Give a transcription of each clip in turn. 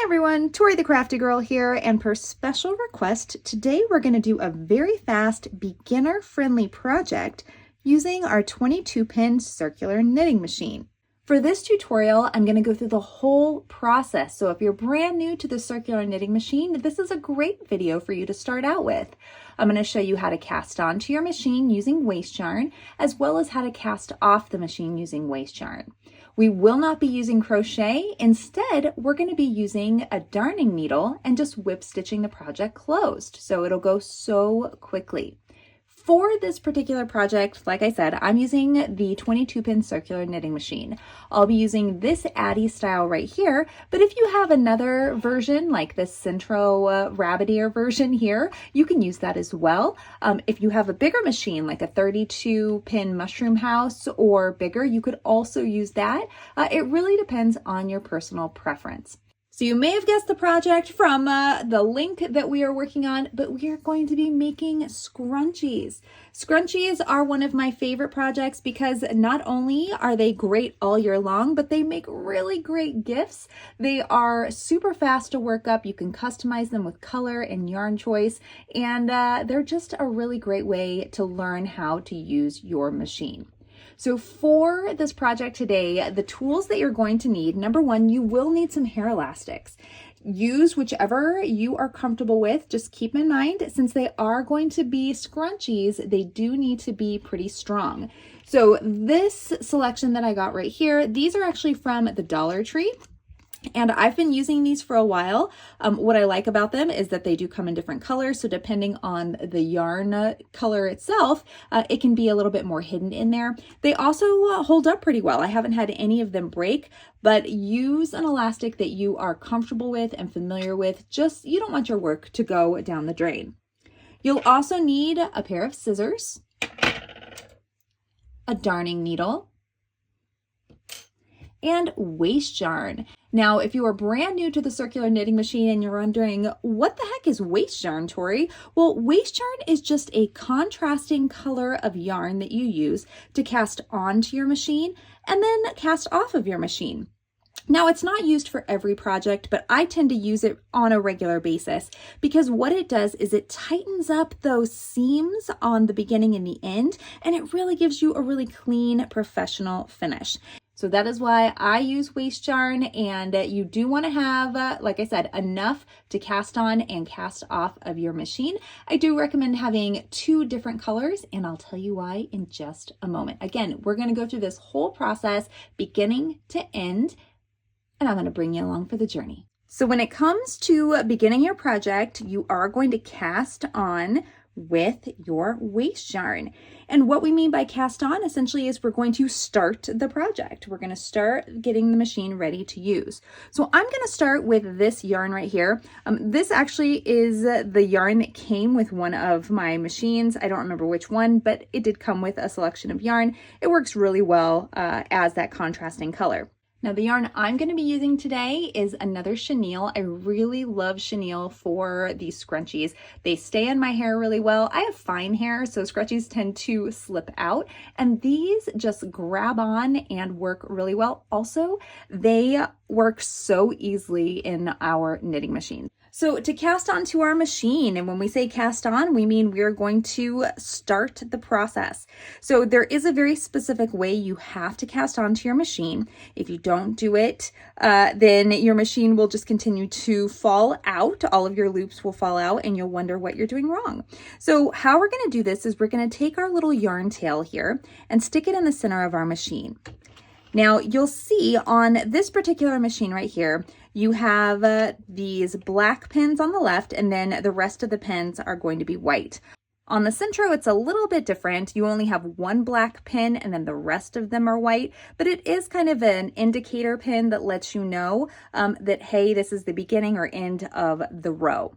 everyone, Tori the Crafty Girl here, and per special request, today we're going to do a very fast, beginner-friendly project using our 22-pin circular knitting machine. For this tutorial, I'm going to go through the whole process, so if you're brand new to the circular knitting machine, this is a great video for you to start out with. I'm going to show you how to cast onto your machine using waste yarn, as well as how to cast off the machine using waste yarn. We will not be using crochet. Instead, we're going to be using a darning needle and just whip stitching the project closed. So it'll go so quickly. For this particular project, like I said, I'm using the 22-pin circular knitting machine. I'll be using this Addy style right here, but if you have another version like this Centro rabbit ear version here, you can use that as well. If you have a bigger machine like a 32-pin mushroom house or bigger, you could also use that. It really depends on your personal preference. So you may have guessed the project from the link that we are working on, but we are going to be making scrunchies. Scrunchies are one of my favorite projects because not only are they great all year long, but they make really great gifts. They are super fast to work up. You can customize them with color and yarn choice, and they're just a really great way to learn how to use your machine. So for this project today, the tools that you're going to need, number one, you will need some hair elastics. Use whichever you are comfortable with. Just keep in mind, since they are going to be scrunchies, they do need to be pretty strong. So this selection that I got right here, these are actually from the Dollar Tree. And I've been using these for a while. What I like about them is that they do come in different colors. So depending on the yarn color itself, it can be a little bit more hidden in there. They also hold up pretty well. I haven't had any of them break, but use an elastic that you are comfortable with and familiar with. Just, you don't want your work to go down the drain. You'll also need a pair of scissors, a darning needle, and waste yarn. Now, if you are brand new to the circular knitting machine and you're wondering, what the heck is waste yarn, Tori? Well, waste yarn is just a contrasting color of yarn that you use to cast onto your machine and then cast off of your machine. Now, it's not used for every project, but I tend to use it on a regular basis because what it does is it tightens up those seams on the beginning and the end, and it really gives you a really clean, professional finish. So that is why I use waste yarn, and you do want to have, like I said, enough to cast on and cast off of your machine. I do recommend having 2 different colors, and I'll tell you why in just a moment. Again, we're going to go through this whole process beginning to end, and I'm going to bring you along for the journey. So when it comes to beginning your project, you are going to cast on with your waste yarn. And what we mean by cast on essentially is we're going to start the project. We're going to start getting the machine ready to use. So I'm going to start with this yarn right here. This actually is the yarn that came with one of my machines. I don't remember which one, but it did come with a selection of yarn. It works really well as that contrasting color. Now the yarn I'm going to be using today is another chenille. I really love chenille for these scrunchies. They stay in my hair really well. I have fine hair, so scrunchies tend to slip out, and these just grab on and work really well. Also, they work so easily in our knitting machine. So to cast onto our machine, and when we say cast on, we mean we're going to start the process. So there is a very specific way you have to cast onto your machine. If you don't do it, then your machine will just continue to fall out. All of your loops will fall out and you'll wonder what you're doing wrong. So how we're going to do this is we're going to take our little yarn tail here and stick it in the center of our machine. Now you'll see on this particular machine right here, you have these black pins on the left, and then the rest of the pins are going to be white. On the Centro, it's a little bit different. You only have one black pin and then the rest of them are white, but it is kind of an indicator pin that lets you know that, hey, this is the beginning or end of the row.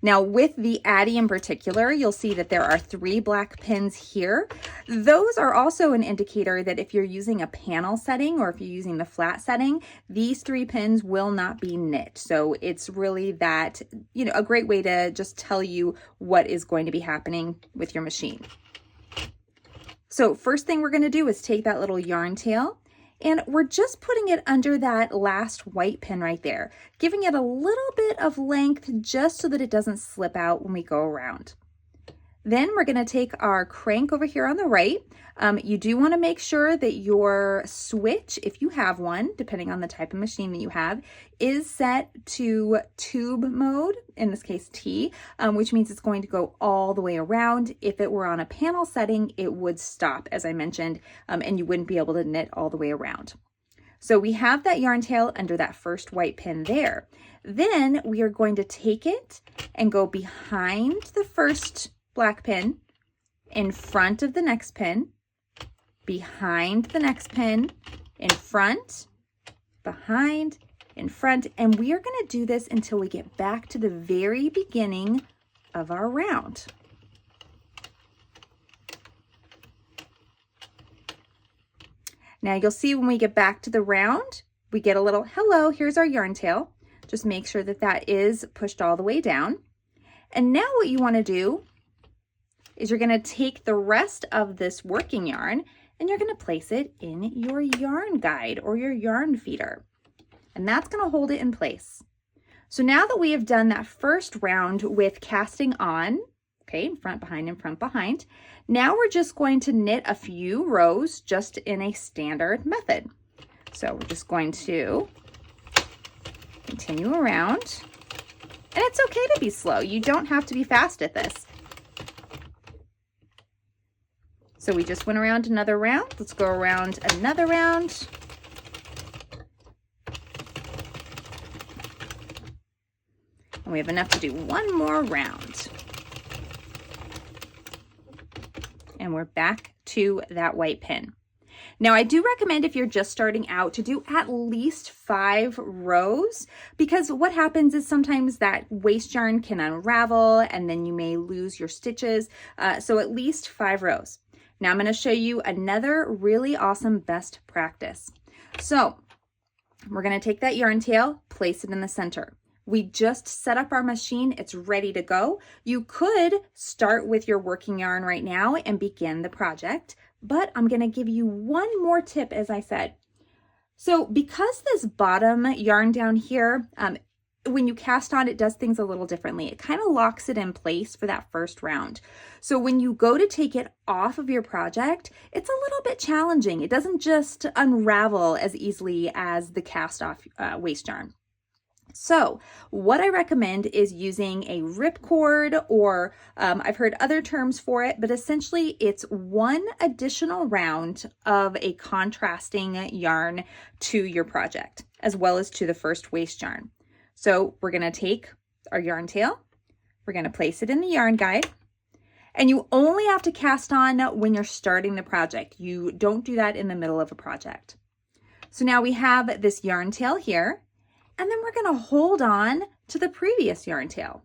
Now with the Addy in particular, you'll see that there are 3 black pins here. Those are also an indicator that if you're using a panel setting or if you're using the flat setting, these 3 pins will not be knit. So it's really that, a great way to just tell you what is going to be happening with your machine. So first thing we're going to do is take that little yarn tail And we're just putting it under that last white pin right there, giving it a little bit of length just so that it doesn't slip out when we go around. Then we're going to take our crank over here on the right. You do want to make sure that your switch, if you have one, depending on the type of machine that you have, is set to tube mode, in this case T, which means it's going to go all the way around. If it were on a panel setting, it would stop, as I mentioned, and you wouldn't be able to knit all the way around. So we have that yarn tail under that first white pin there. Then we are going to take it and go behind the first black pin, in front of the next pin, behind the next pin, in front, behind, in front, and we are going to do this until we get back to the very beginning of our round. Now you'll see when we get back to the round, we get a little, hello, here's our yarn tail. Just make sure that that is pushed all the way down. And now what you want to do is you're going to take the rest of this working yarn and you're going to place it in your yarn guide or your yarn feeder. And that's going to hold it in place. So now that we have done that first round with casting on, okay, front, behind, now we're just going to knit a few rows just in a standard method. So we're just going to continue around. And it's okay to be slow. You don't have to be fast at this. So we just went around another round. Let's go around another round. And we have enough to do one more round. And we're back to that white pin. Now I do recommend if you're just starting out to do at least 5 rows, because what happens is sometimes that waste yarn can unravel and then you may lose your stitches. So at least 5 rows. Now I'm going to show you another really awesome best practice. So we're going to take that yarn tail, place it in the center. We just set up our machine. It's ready to go. You could start with your working yarn right now and begin the project, but I'm going to give you one more tip, as I said. So because this bottom yarn down here, when you cast on, it does things a little differently. It kind of locks it in place for that first round. So when you go to take it off of your project, it's a little bit challenging. It doesn't just unravel as easily as the cast off waste yarn. So what I recommend is using a ripcord, or I've heard other terms for it, but essentially it's one additional round of a contrasting yarn to your project, as well as to the first waste yarn. So we're going to take our yarn tail, we're going to place it in the yarn guide, and you only have to cast on when you're starting the project. You don't do that in the middle of a project. So now we have this yarn tail here, and then we're going to hold on to the previous yarn tail.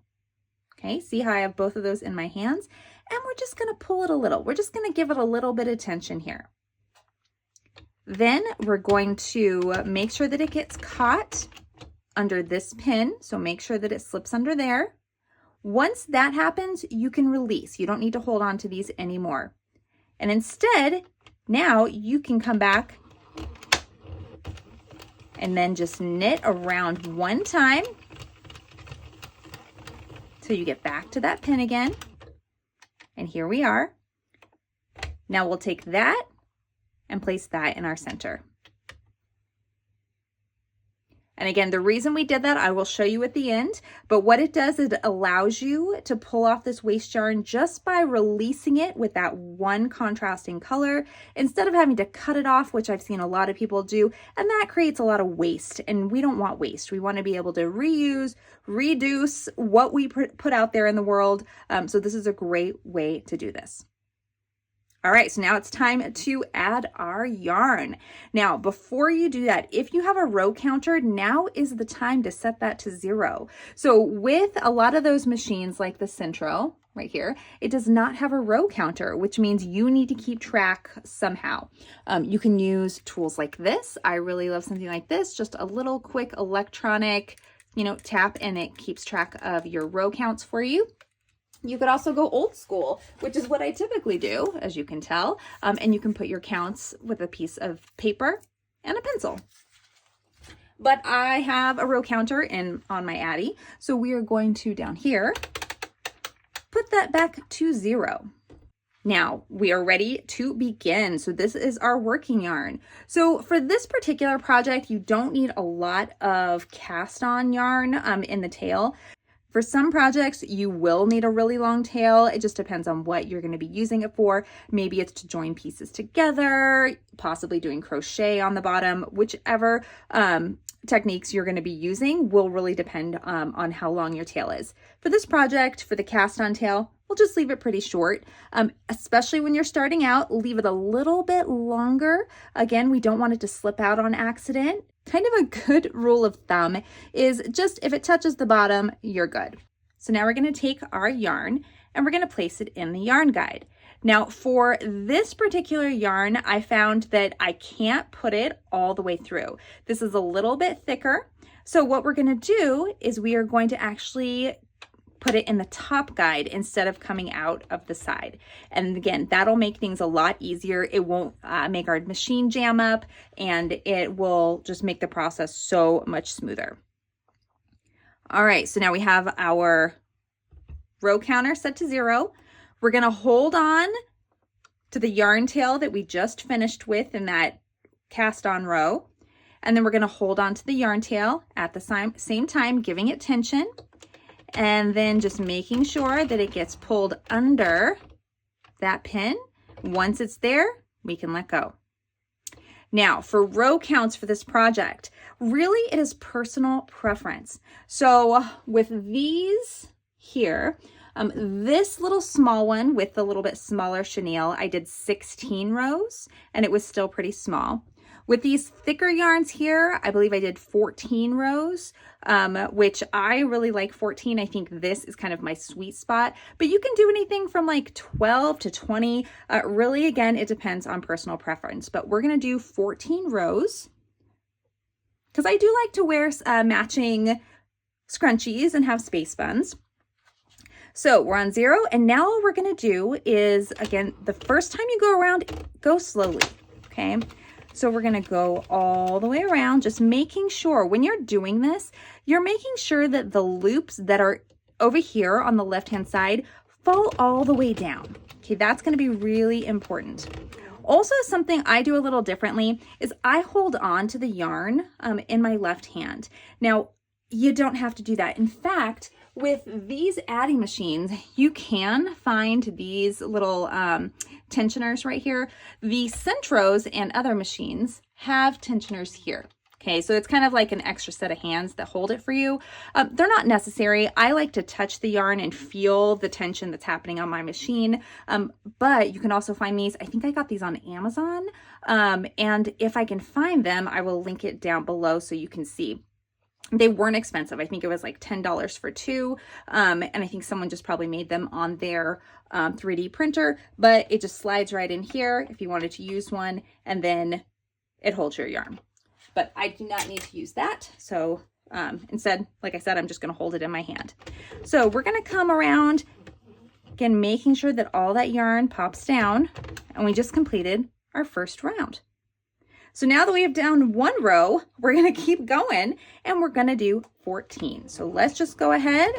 Okay, see how I have both of those in my hands? And we're just going to pull it a little. We're just going to give it a little bit of tension here. Then we're going to make sure that it gets caught under this pin, so make sure that it slips under there. Once that happens, you can release. You don't need to hold on to these anymore. And instead, now you can come back and then just knit around one time till you get back to that pin again. And here we are. Now we'll take that and place that in our center. And again, the reason we did that, I will show you at the end, but what it does is it allows you to pull off this waste yarn just by releasing it with that one contrasting color, instead of having to cut it off, which I've seen a lot of people do, and that creates a lot of waste, and we don't want waste. We want to be able to reuse, reduce what we put out there in the world, so this is a great way to do this. All right, so now it's time to add our yarn. Now, before you do that, if you have a row counter, now is the time to set that to 0. So with a lot of those machines like the Centro right here, it does not have a row counter, which means you need to keep track somehow. You can use tools like this. I really love something like this, just a little quick electronic, tap, and it keeps track of your row counts for you. You could also go old school, which is what I typically do, as you can tell, and you can put your counts with a piece of paper and a pencil. But I have a row counter on my Addy, so we are going to, down here, put that back to 0. Now we are ready to begin. So this is our working yarn. So for this particular project, you don't need a lot of cast on yarn in the tail. For some projects, you will need a really long tail. It just depends on what you're going to be using it for. Maybe it's to join pieces together, possibly doing crochet on the bottom. Whichever techniques you're going to be using will really depend on how long your tail is. For this project, for the cast on tail, we'll just leave it pretty short, especially when you're starting out. Leave it a little bit longer. Again, we don't want it to slip out on accident. Kind of a good rule of thumb is just if it touches the bottom, you're good. So now we're going to take our yarn and we're going to place it in the yarn guide. Now for this particular yarn, I found that I can't put it all the way through. This is a little bit thicker. So what we're going to do is we are going to actually put it in the top guide instead of coming out of the side. And again, that'll make things a lot easier. It won't make our machine jam up, and it will just make the process so much smoother. All right, so now we have our row counter set to 0. We're gonna hold on to the yarn tail that we just finished with in that cast on row. And then we're gonna hold on to the yarn tail at the same time, giving it tension. And then just making sure that it gets pulled under that pin. Once it's there, we can let go. Now for row counts for this project, really it is personal preference. So with these here, this little small one with the little bit smaller chenille, I did 16 rows and it was still pretty small. With these thicker yarns here, I believe I did 14 rows, which I really like 14. I think this is kind of my sweet spot, but you can do anything from like 12 to 20. Really, again, it depends on personal preference, but we're gonna do 14 rows because I do like to wear matching scrunchies and have space buns. So we're on 0, and now all we're gonna do is, again, the first time you go around, go slowly, okay? So we're gonna go all the way around, just making sure when you're doing this, you're making sure that the loops that are over here on the left-hand side fall all the way down. Okay, that's gonna be really important. Also, something I do a little differently is I hold on to the yarn in my left hand. Now, you don't have to do that. In fact, with these Addy machines, you can find these little tensioners right here. The Centros and other machines have tensioners here. Okay, so it's kind of like an extra set of hands that hold it for you. They're not necessary. I like to touch the yarn and feel the tension that's happening on my machine. But you can also find these. I think I got these on Amazon. And if I can find them, I will link it down below so you can see. They weren't expensive. I think it was like $10 for 2. And I think someone just probably made them on their 3D printer, but it just slides right in here if you wanted to use one, and then it holds your yarn. But I do not need to use that. So instead, like I said, I'm just gonna hold it in my hand. So we're gonna come around, again, making sure that all that yarn pops down, and we just completed our first round. So now that we have done 1 row, we're gonna keep going and we're gonna do 14. So let's just go ahead.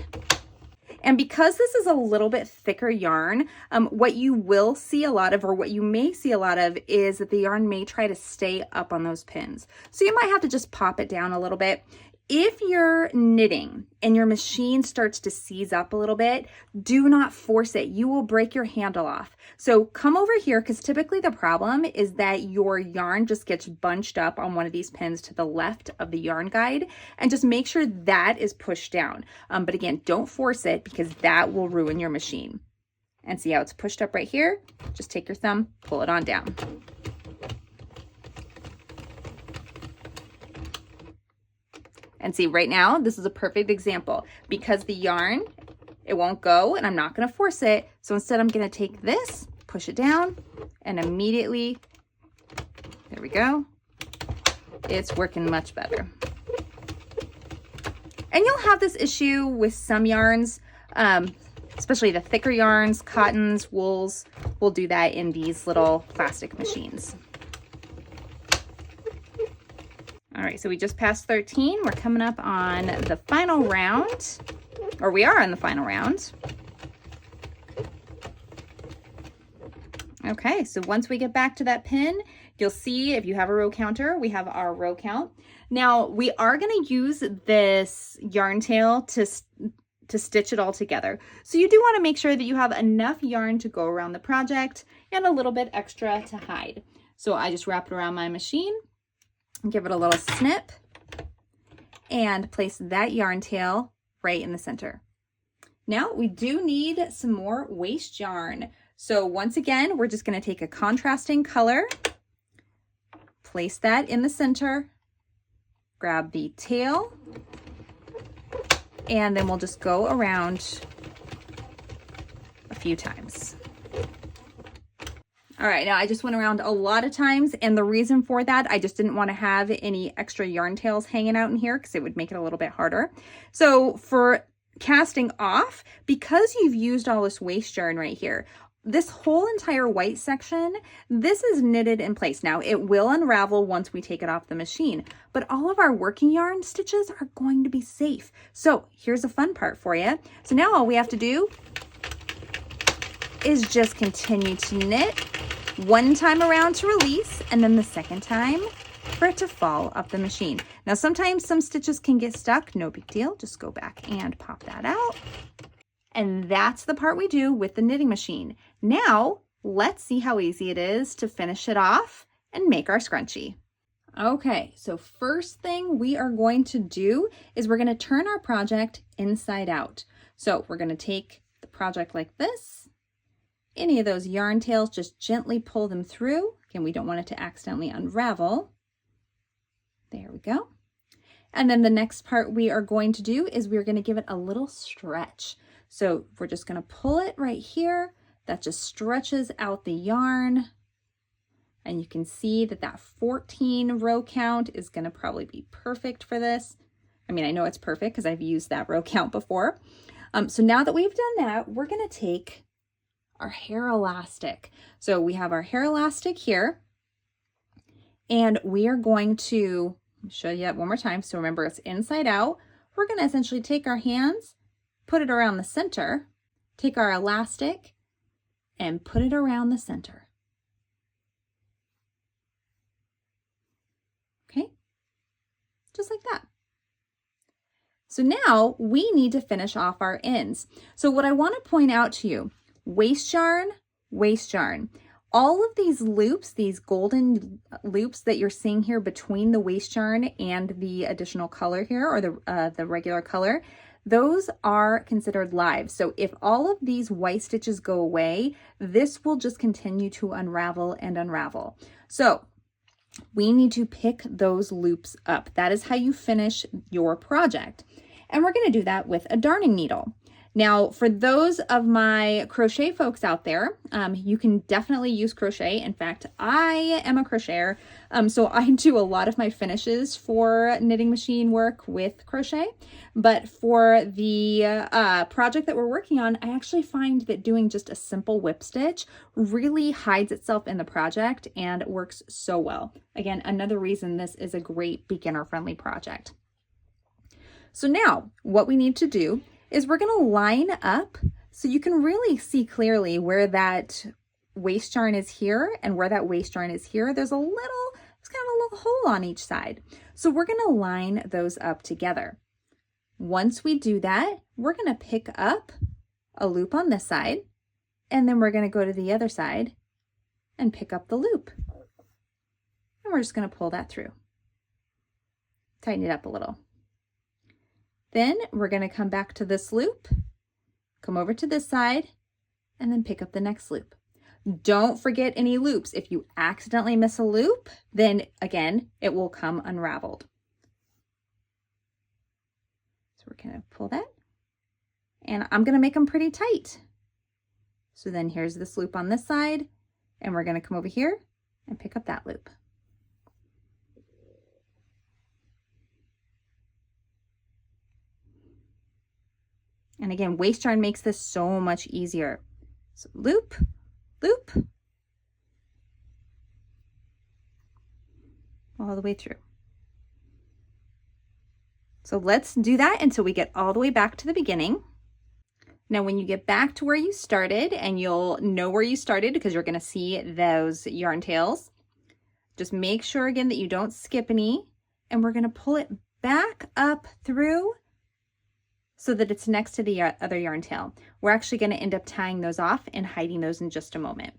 And because this is a little bit thicker yarn, what you will see a lot of, or what you may see a lot of, is that the yarn may try to stay up on those pins. So you might have to just pop it down a little bit. If you're knitting and your machine starts to seize up a little bit, do not force it. You will break your handle off. So come over here, because typically the problem is that your yarn just gets bunched up on one of these pins to the left of the yarn guide, and just make sure that is pushed down. But again, don't force it because that will ruin your machine. And see how it's pushed up right here? Just take your thumb, pull it on down. And see, right now, this is a perfect example because the yarn, it won't go, and I'm not gonna force it. So instead, I'm gonna take this, push it down, and immediately, there we go. It's working much better. And you'll have this issue with some yarns, especially the thicker yarns, cottons, wools. We'll do that in these little plastic machines. right, so we just passed 13. We're coming up on the final round, or we are on the final round. Okay, so once we get back to that pin, you'll see if you have a row counter, we have our row count. Now, we are going to use this yarn tail to stitch it all together. So you do want to make sure that you have enough yarn to go around the project and a little bit extra to hide. So I just wrap it around my machine, give it a little snip, and place that yarn tail right in the center. Now we do need some more waste yarn. So once again, we're just going to take a contrasting color, place that in the center, grab the tail, and then we'll just go around a few times. All right, now I just went around a lot of times, and the reason for that, I just didn't want to have any extra yarn tails hanging out in here because it would make it a little bit harder. So for casting off, because you've used all this waste yarn right here, this whole entire white section, this is knitted in place. Now it will unravel once we take it off the machine, but all of our working yarn stitches are going to be safe. So here's a fun part for you. So now all we have to do is just continue to knit one time around to release, and then the second time for it to fall off the machine. Now sometimes some stitches can get stuck, no big deal. Just go back and pop that out. And that's the part we do with the knitting machine. Now, let's see how easy it is to finish it off and make our scrunchie. Okay, so first thing we are going to do is we're going to turn our project inside out. So we're going to take the project like this. Any of those yarn tails, just gently pull them through. Again, we don't want it to accidentally unravel. There we go. And then the next part we are going to do is we're going to give it a little stretch. So we're just going to pull it right here. That just stretches out the yarn. And you can see that that 14 row count is going to probably be perfect for this. I mean, I know it's perfect because I've used that row count before. So now that we've done that, we're going to take our hair elastic. So we have our hair elastic here. And we are going to show you that one more time. So remember, it's inside out. We're going to essentially take our hands, put it around the center, take our elastic, and put it around the center. Okay, just like that. So now we need to finish off our ends. So what I want to point out to you, waste yarn, waste yarn. All of these loops, these golden loops that you're seeing here between the waste yarn and the additional color here, or the regular color, those are considered live. So if all of these white stitches go away, this will just continue to unravel and unravel. So we need to pick those loops up. That is how you finish your project. And we're going to do that with a darning needle. Now, for those of my crochet folks out there, you can definitely use crochet. In fact, I am a crocheter, so I do a lot of my finishes for knitting machine work with crochet. But for the project that we're working on, I actually find that doing just a simple whip stitch really hides itself in the project and works so well. Again, another reason this is a great beginner-friendly project. So now, what we need to do is we're going to line up so you can really see clearly where that waste yarn is here and where that waste yarn is here. There's kind of a little hole on each side. So we're going to line those up together. Once we do that, we're going to pick up a loop on this side, and then we're going to go to the other side and pick up the loop. And we're just going to pull that through. Tighten it up a little. Then we're going to come back to this loop, come over to this side, and then pick up the next loop. Don't forget any loops. If you accidentally miss a loop, then again, it will come unraveled. So we're going to pull that, and I'm going to make them pretty tight. So then here's this loop on this side, and we're going to come over here and pick up that loop. And again, waste yarn makes this so much easier. So loop, loop, all the way through. So let's do that until we get all the way back to the beginning. Now, when you get back to where you started, and you'll know where you started because you're going to see those yarn tails, just make sure again that you don't skip any, and we're going to pull it back up through so that it's next to the other yarn tail. We're actually going to end up tying those off and hiding those in just a moment.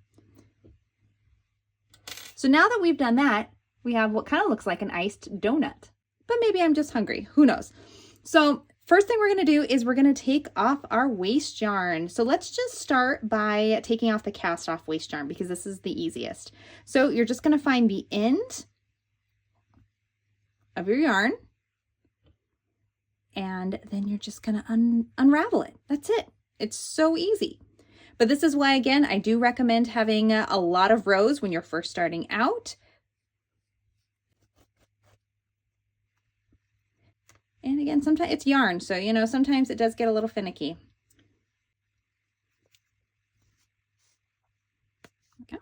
So now that we've done that, we have what kind of looks like an iced donut, but maybe I'm just hungry, who knows? So first thing we're going to do is we're going to take off our waste yarn. So let's just start by taking off the cast off waste yarn because this is the easiest. So you're just going to find the end of your yarn, and then you're just going to unravel it. That's it. It's so easy. But this is why, again, I do recommend having a lot of rows when you're first starting out. And again, sometimes it's yarn, so you know, sometimes it does get a little finicky. Okay.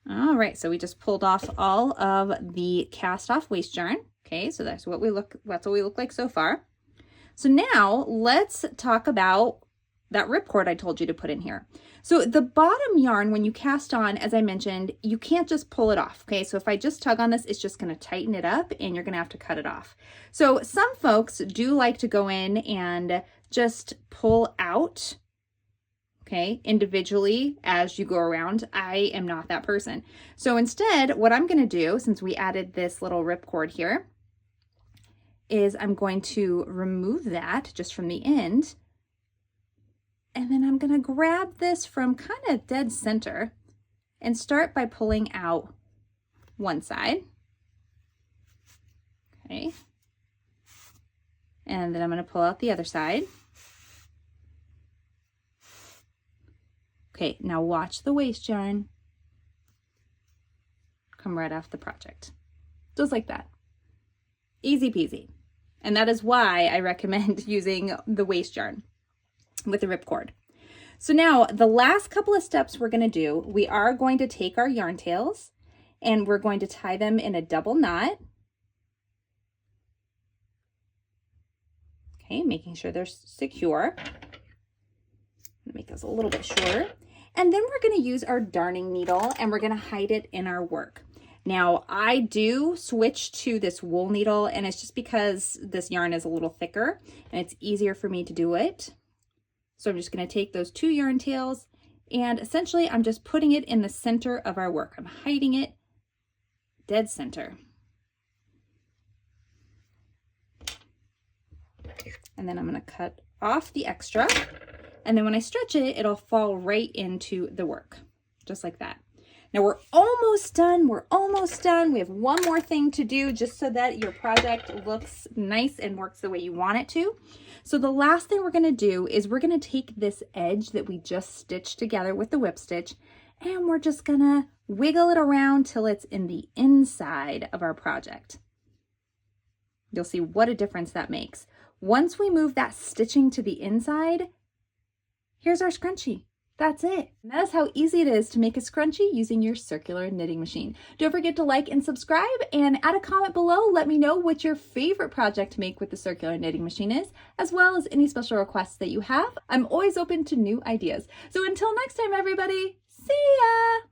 All right, so we just pulled off all of the cast off waste yarn. Okay, so that's what we look like so far. So now let's talk about that ripcord I told you to put in here. So the bottom yarn, when you cast on, as I mentioned, you can't just pull it off, okay? So if I just tug on this, it's just gonna tighten it up and you're gonna have to cut it off. So some folks do like to go in and just pull out, okay, individually as you go around. I am not that person. So instead, what I'm gonna do, since we added this little ripcord here, is I'm going to remove that just from the end. And then I'm going to grab this from kind of dead center and start by pulling out one side. Okay. And then I'm going to pull out the other side. Okay, now watch the waste yarn come right off the project. Just like that. Easy peasy. And that is why I recommend using the waste yarn with the ripcord. So now the last couple of steps we're going to do, we are going to take our yarn tails and we're going to tie them in a double knot. Okay, making sure they're secure. Make those a little bit shorter. And then we're going to use our darning needle and we're going to hide it in our work. Now I do switch to this wool needle, and it's just because this yarn is a little thicker and it's easier for me to do it. So I'm just going to take those two yarn tails and essentially I'm just putting it in the center of our work. I'm hiding it dead center. And then I'm going to cut off the extra. And then when I stretch it, it'll fall right into the work, just like that. Now we're almost done. We're almost done. We have one more thing to do just so that your project looks nice and works the way you want it to. So the last thing we're going to do is we're going to take this edge that we just stitched together with the whip stitch, and we're just going to wiggle it around till it's in the inside of our project. You'll see what a difference that makes. Once we move that stitching to the inside, here's our scrunchie. That's it. And that's how easy it is to make a scrunchie using your circular knitting machine. Don't forget to like and subscribe, and add a comment below. Let me know what your favorite project to make with the circular knitting machine is, as well as any special requests that you have. I'm always open to new ideas. So until next time, everybody, see ya!